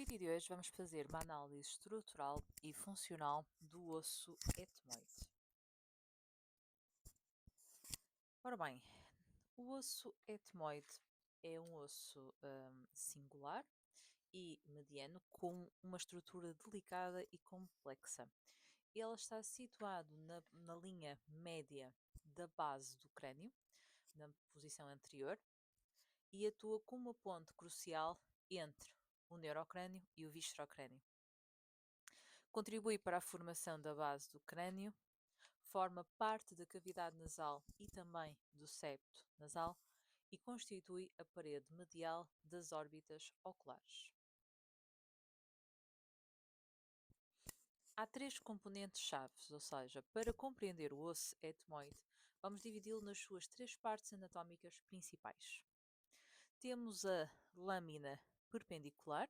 vídeo de hoje vamos fazer uma análise estrutural e funcional do osso etmoide. Ora bem, o osso etmoide é um osso singular e mediano com uma estrutura delicada e complexa. Ele está situado na linha média da base do crânio, na posição anterior, e atua como uma ponte crucial entre o neurocrânio e o viscerocrânio. Contribui para a formação da base do crânio, forma parte da cavidade nasal e também do septo nasal e constitui a parede medial das órbitas oculares. Há três componentes-chaves, ou seja, para compreender o osso etmoide, vamos dividi-lo nas suas três partes anatómicas principais. Temos a lâmina perpendicular,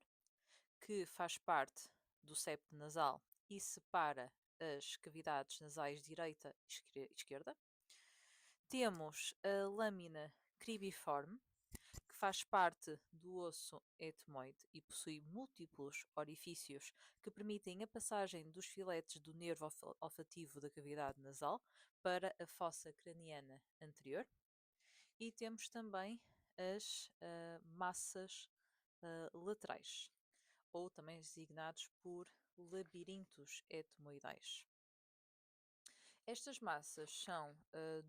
que faz parte do septo nasal e separa as cavidades nasais direita e esquerda. Temos a lâmina cribiforme, que faz parte do osso etmoide e possui múltiplos orifícios que permitem a passagem dos filetes do nervo olfativo da cavidade nasal para a fossa craniana anterior. E temos também as massas laterais, ou também designados por labirintos etmoidais. Estas massas são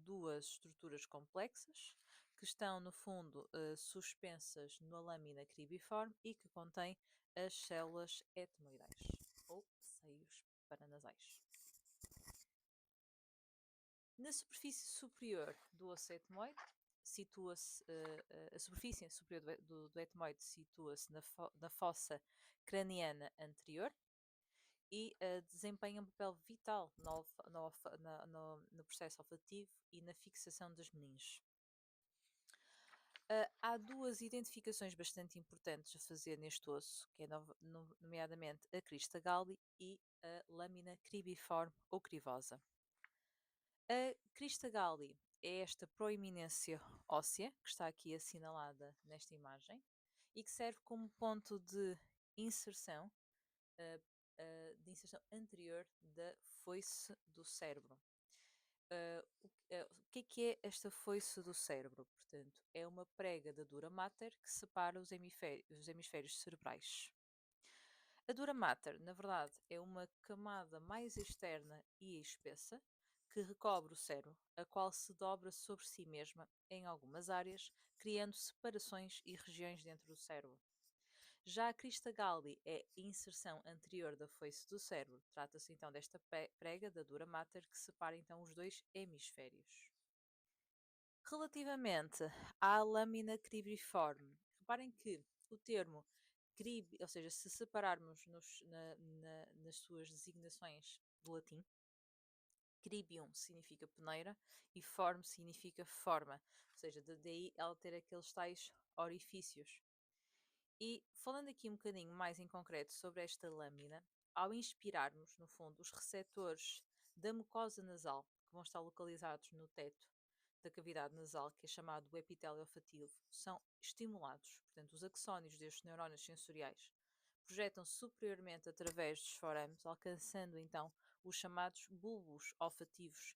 duas estruturas complexas que estão, no fundo, suspensas na lâmina cribiforme e que contém as células etmoidais, ou seios paranasais. Na superfície superior do osso etmoide, situa-se, a superfície superior do etmoide situa-se na fossa craniana anterior e desempenha um papel vital no processo olfativo e na fixação das meninges. Há duas identificações bastante importantes a fazer neste osso, que é nomeadamente a crista galli e a lâmina cribiforme ou crivosa. A crista galli é esta proeminência óssea, que está aqui assinalada nesta imagem, e que serve como ponto de inserção anterior da foice do cérebro. O que é esta foice do cérebro? Portanto, é uma prega da dura mater que separa os hemisférios cerebrais. A dura mater, na verdade, é uma camada mais externa e espessa que recobre o cérebro, a qual se dobra sobre si mesma em algumas áreas, criando separações e regiões dentro do cérebro. Já a crista galli é a inserção anterior da foice do cérebro. Trata-se então desta prega da dura mater que separa então os dois hemisférios. Relativamente à lâmina cribriforme, reparem que o termo crib, ou seja, se separarmos nas suas designações do latim, cribium significa peneira e forme significa forma, ou seja, daí ela ter aqueles tais orifícios. E falando aqui um bocadinho mais em concreto sobre esta lâmina, ao inspirarmos, no fundo, os receptores da mucosa nasal, que vão estar localizados no teto da cavidade nasal, que é chamado o epitélio olfativo, são estimulados. Portanto, os axónios destes neurónios sensoriais projetam superiormente através dos forames, alcançando então os chamados bulbos olfativos,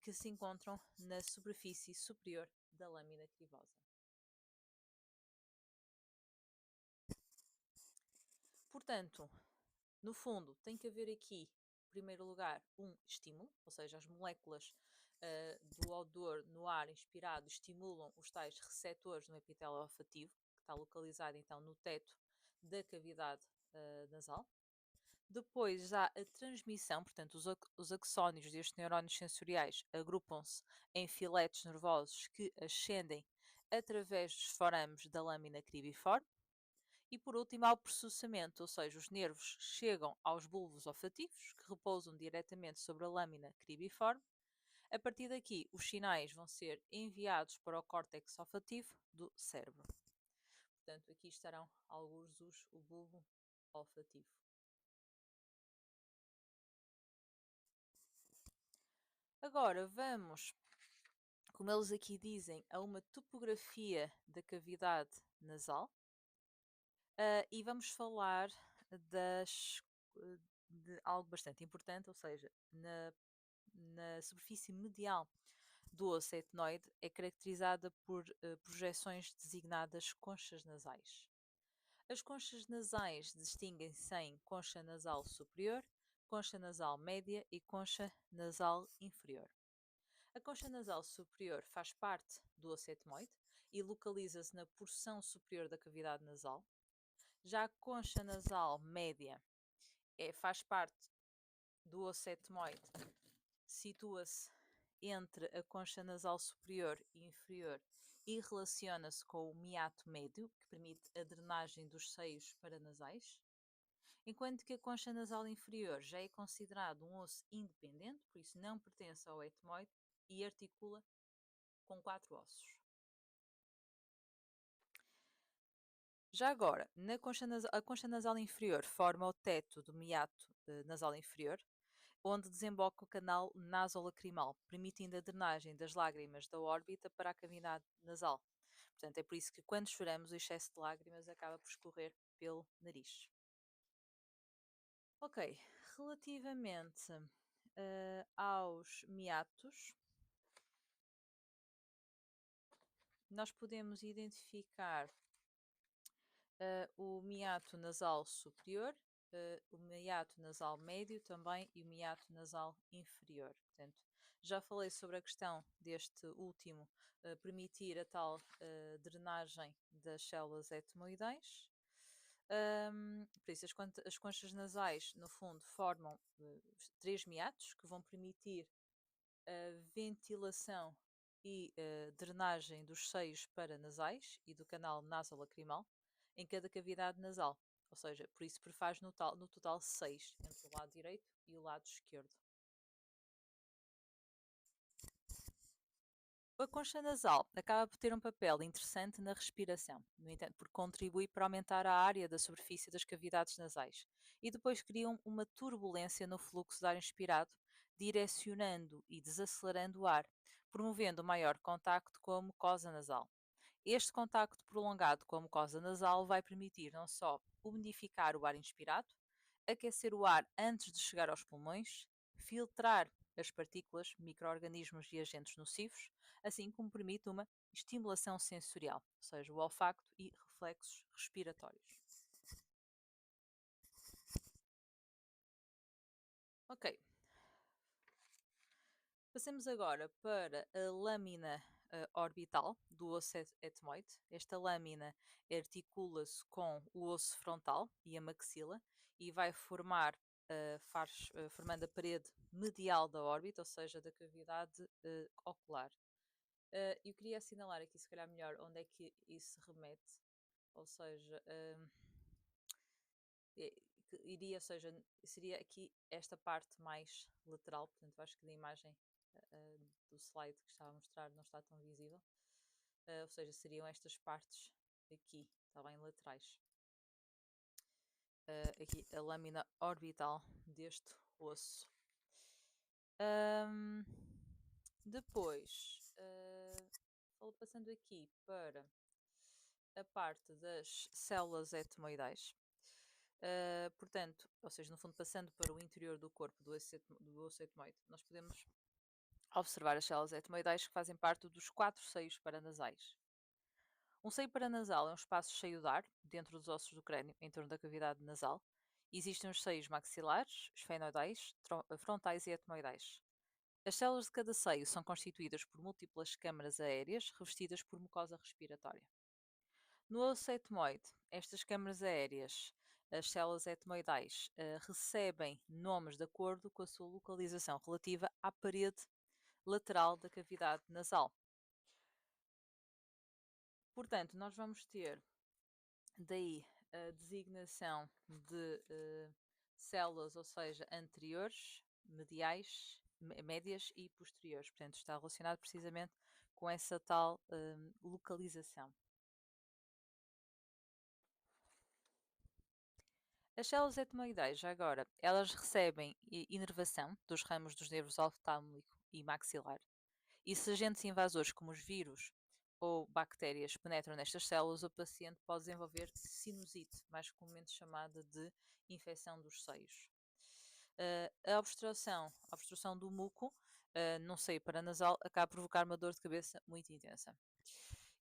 que se encontram na superfície superior da lâmina crivosa. Portanto, no fundo, tem que haver aqui, em primeiro lugar, um estímulo, ou seja, as moléculas do odor no ar inspirado estimulam os tais receptores no epitélio olfativo, que está localizado então no teto da cavidade nasal. Depois há a transmissão, portanto, os axónios destes neurónios sensoriais agrupam-se em filetes nervosos que ascendem através dos forames da lâmina cribiforme. E por último há o processamento, ou seja, os nervos chegam aos bulbos olfativos, que repousam diretamente sobre a lâmina cribiforme. A partir daqui, os sinais vão ser enviados para o córtex olfativo do cérebro. Portanto, aqui estarão alguns o bulbo olfativo. Agora vamos, como eles aqui dizem, a uma topografia da cavidade nasal. E vamos falar das, de algo bastante importante, ou seja, na superfície medial do osso etmoide é caracterizada por projeções designadas conchas nasais. As conchas nasais distinguem-se em concha nasal superior, concha nasal média e concha nasal inferior. A concha nasal superior faz parte do osso etmoide e localiza-se na porção superior da cavidade nasal. Já a concha nasal média faz parte do osso etmoide, situa-se entre a concha nasal superior e inferior e relaciona-se com o meato médio, que permite a drenagem dos seios paranasais, enquanto que a concha nasal inferior já é considerado um osso independente, por isso não pertence ao etmoide e articula com 4 ossos. Já agora, a concha nasal inferior forma o teto do meato nasal inferior, onde desemboca o canal nasolacrimal, permitindo a drenagem das lágrimas da órbita para a cavidade nasal. Portanto, é por isso que quando choramos o excesso de lágrimas acaba por escorrer pelo nariz. Ok, relativamente aos meatos, nós podemos identificar o meato nasal superior, o meato nasal médio também e o meato nasal inferior. Portanto, já falei sobre a questão deste último permitir a tal drenagem das células etmoidais. Por isso, as conchas nasais, no fundo, formam 3 meatos que vão permitir a ventilação e drenagem dos seios paranasais e do canal nasolacrimal em cada cavidade nasal. Ou seja, por isso prefaz no total 6 entre o lado direito e o lado esquerdo. A concha nasal acaba por ter um papel interessante na respiração, no entanto, porque contribui para aumentar a área da superfície das cavidades nasais e depois criam uma turbulência no fluxo de ar inspirado, direcionando e desacelerando o ar, promovendo maior contacto com a mucosa nasal. Este contacto prolongado com a mucosa nasal vai permitir não só umidificar o ar inspirado, aquecer o ar antes de chegar aos pulmões, filtrar as partículas, micro-organismos e agentes nocivos, assim como permite uma estimulação sensorial, ou seja, o olfacto e reflexos respiratórios. Ok. Passemos agora para a lâmina orbital do osso etmoide. Esta lâmina articula-se com o osso frontal e a maxila e vai formando a parede medial da órbita, ou seja, da cavidade ocular. Eu queria assinalar aqui, se calhar melhor, onde é que isso remete, ou seja, ou seja, seria aqui esta parte mais lateral, portanto acho que da imagem do slide que estava a mostrar não está tão visível, ou seja, seriam estas partes aqui, está bem, laterais. Aqui a lâmina orbital deste osso. Depois, passando aqui para a parte das células etmoidais. Portanto, ou seja, no fundo, passando para o interior do corpo do osso etmoide, nós podemos observar as células etmoidais que fazem parte dos 4 seios paranasais. Um seio paranasal é um espaço cheio de ar dentro dos ossos do crânio, em torno da cavidade nasal. Existem os seios maxilares, esfenoidais, frontais e etmoidais. As células de cada seio são constituídas por múltiplas câmaras aéreas revestidas por mucosa respiratória. No osso etmoide, estas câmaras aéreas, as células etmoidais, recebem nomes de acordo com a sua localização relativa à parede lateral da cavidade nasal. Portanto, nós vamos ter daí a designação de células, ou seja, anteriores, mediais, médias e posteriores. Portanto, está relacionado precisamente com essa tal localização. As células etmoidais, já agora, elas recebem inervação dos ramos dos nervos oftálmico e maxilar. E se agentes invasores como os vírus ou bactérias penetram nestas células, o paciente pode desenvolver sinusite, mais comumente chamada de infecção dos seios. A obstrução do muco num seio paranasal acaba por provocar uma dor de cabeça muito intensa.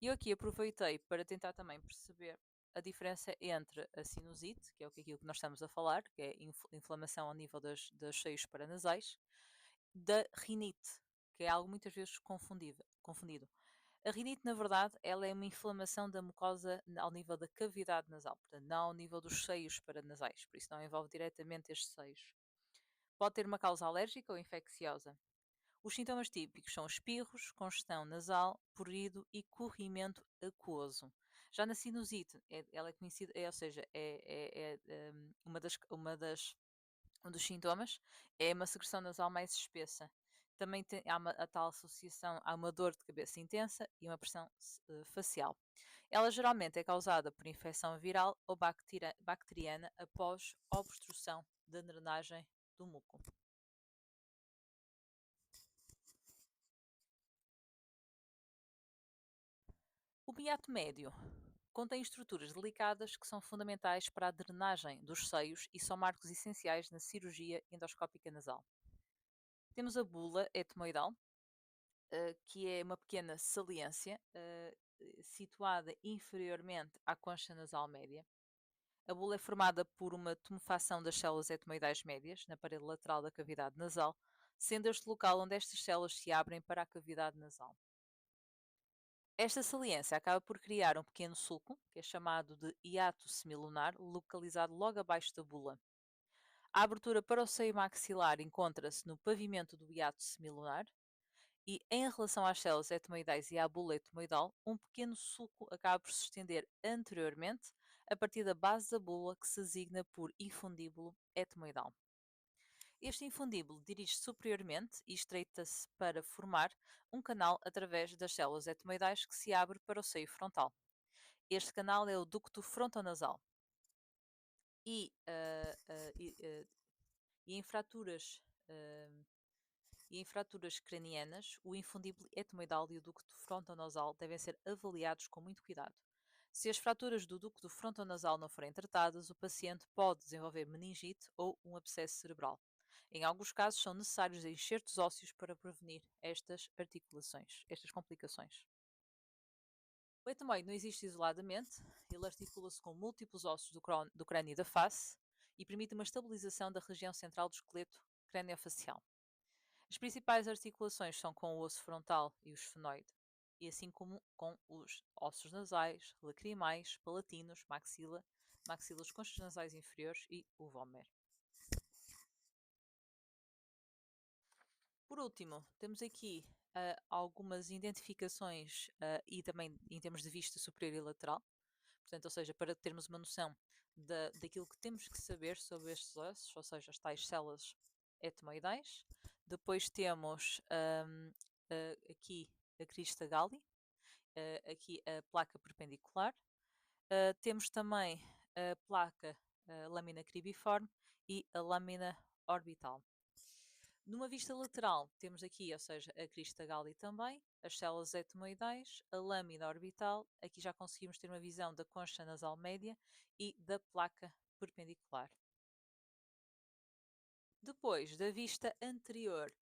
E eu aqui aproveitei para tentar também perceber a diferença entre a sinusite, que é aquilo que nós estamos a falar, que é inflamação ao nível dos seios paranasais, da rinite, que é algo muitas vezes confundido. A rinite, na verdade, ela é uma inflamação da mucosa ao nível da cavidade nasal, portanto, não ao nível dos seios paranasais, por isso não envolve diretamente estes seios. Pode ter uma causa alérgica ou infecciosa. Os sintomas típicos são espirros, congestão nasal, prurido e corrimento aquoso. Já na sinusite, ela é conhecida, ou seja, um dos sintomas é uma secreção nasal mais espessa. Também há a tal associação, há uma dor de cabeça intensa e uma pressão facial. Ela geralmente é causada por infecção viral ou bacteriana após obstrução da drenagem do muco. O miato médio contém estruturas delicadas que são fundamentais para a drenagem dos seios e são marcos essenciais na cirurgia endoscópica nasal. Temos a bula etmoidal, que é uma pequena saliência situada inferiormente à concha nasal média. A bula é formada por uma tumefação das células etmoidais médias na parede lateral da cavidade nasal, sendo este local onde estas células se abrem para a cavidade nasal. Esta saliência acaba por criar um pequeno sulco, que é chamado de hiato semilunar, localizado logo abaixo da bula. A abertura para o seio maxilar encontra-se no pavimento do hiato semilunar e, em relação às células etmoidais e à bula etmoidal, um pequeno sulco acaba por se estender anteriormente a partir da base da bula, que se designa por infundíbulo etmoidal. Este infundíbulo dirige-se superiormente e estreita-se para formar um canal através das células etmoidais que se abre para o seio frontal. Este canal é o ducto frontonasal. E, em fraturas em fraturas cranianas, o infundíbulo etmoidal e o ducto frontonasal devem ser avaliados com muito cuidado. Se as fraturas do ducto frontonasal não forem tratadas, o paciente pode desenvolver meningite ou um abscesso cerebral. Em alguns casos, são necessários enxertos ósseos para prevenir estas complicações. O etmoide não existe isoladamente, ele articula-se com múltiplos ossos do crânio e da face e permite uma estabilização da região central do esqueleto craniofacial. As principais articulações são com o osso frontal e o esfenoide, e assim como com os ossos nasais, lacrimais, palatinos, maxilas conchas nasais inferiores e o vômer. Por último, temos aqui algumas identificações e também em termos de vista superior e lateral, portanto, ou seja, para termos uma noção daquilo que temos que saber sobre estes ossos, ou seja, as tais células etmoidais. Depois temos aqui a crista Galli, aqui a placa perpendicular. Temos também a placa lâmina cribiforme e a lâmina orbital. Numa vista lateral, temos aqui, ou seja, a crista Galli também, as células etmoidais, a lâmina orbital. Aqui já conseguimos ter uma visão da concha nasal média e da placa perpendicular. Depois, da vista anterior,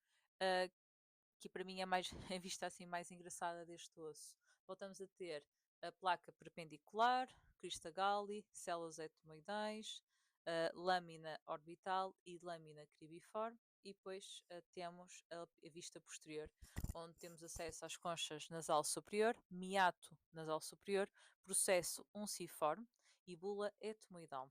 que para mim é mais a vista assim mais engraçada deste osso, voltamos a ter a placa perpendicular, crista Galli, células etmoidais, lâmina orbital e lâmina cribiforme. E depois temos a vista posterior, onde temos acesso às conchas nasal superior, miato nasal superior, processo unciforme e bula etmoidal.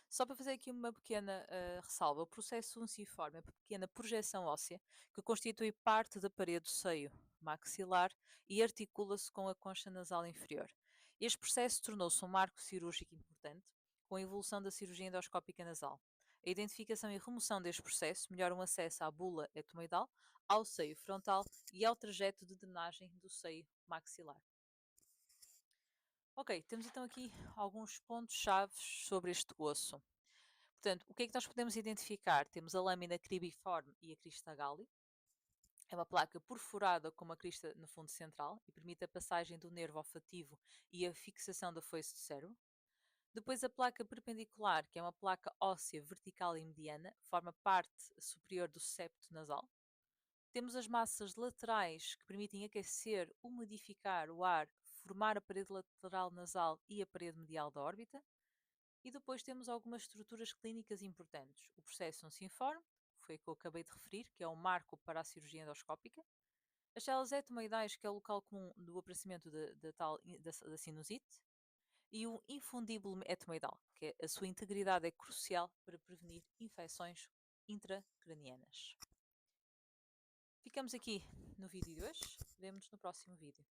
Só para fazer aqui uma pequena ressalva, o processo unciforme é uma pequena projeção óssea que constitui parte da parede do seio maxilar e articula-se com a concha nasal inferior. Este processo tornou-se um marco cirúrgico importante com a evolução da cirurgia endoscópica nasal. A identificação e remoção deste processo melhora o acesso à bula etmoidal, ao seio frontal e ao trajeto de drenagem do seio maxilar. Ok, temos então aqui alguns pontos-chave sobre este osso. Portanto, o que é que nós podemos identificar? Temos a lâmina cribiforme e a crista Galli. É uma placa perfurada com uma crista no fundo central e permite a passagem do nervo olfativo e a fixação da foice do cérebro. Depois a placa perpendicular, que é uma placa óssea vertical e mediana, forma parte superior do septo nasal. Temos as massas laterais que permitem aquecer, umidificar o ar, formar a parede lateral nasal e a parede medial da órbita. E depois temos algumas estruturas clínicas importantes. O processo nunciforme, que foi o que eu acabei de referir, que é um marco para a cirurgia endoscópica. As células etmoidais, que é o local comum do aparecimento da sinusite. E o infundíbulo etmoidal, que a sua integridade é crucial para prevenir infecções intracranianas. Ficamos aqui no vídeo de hoje. Vemo-nos no próximo vídeo.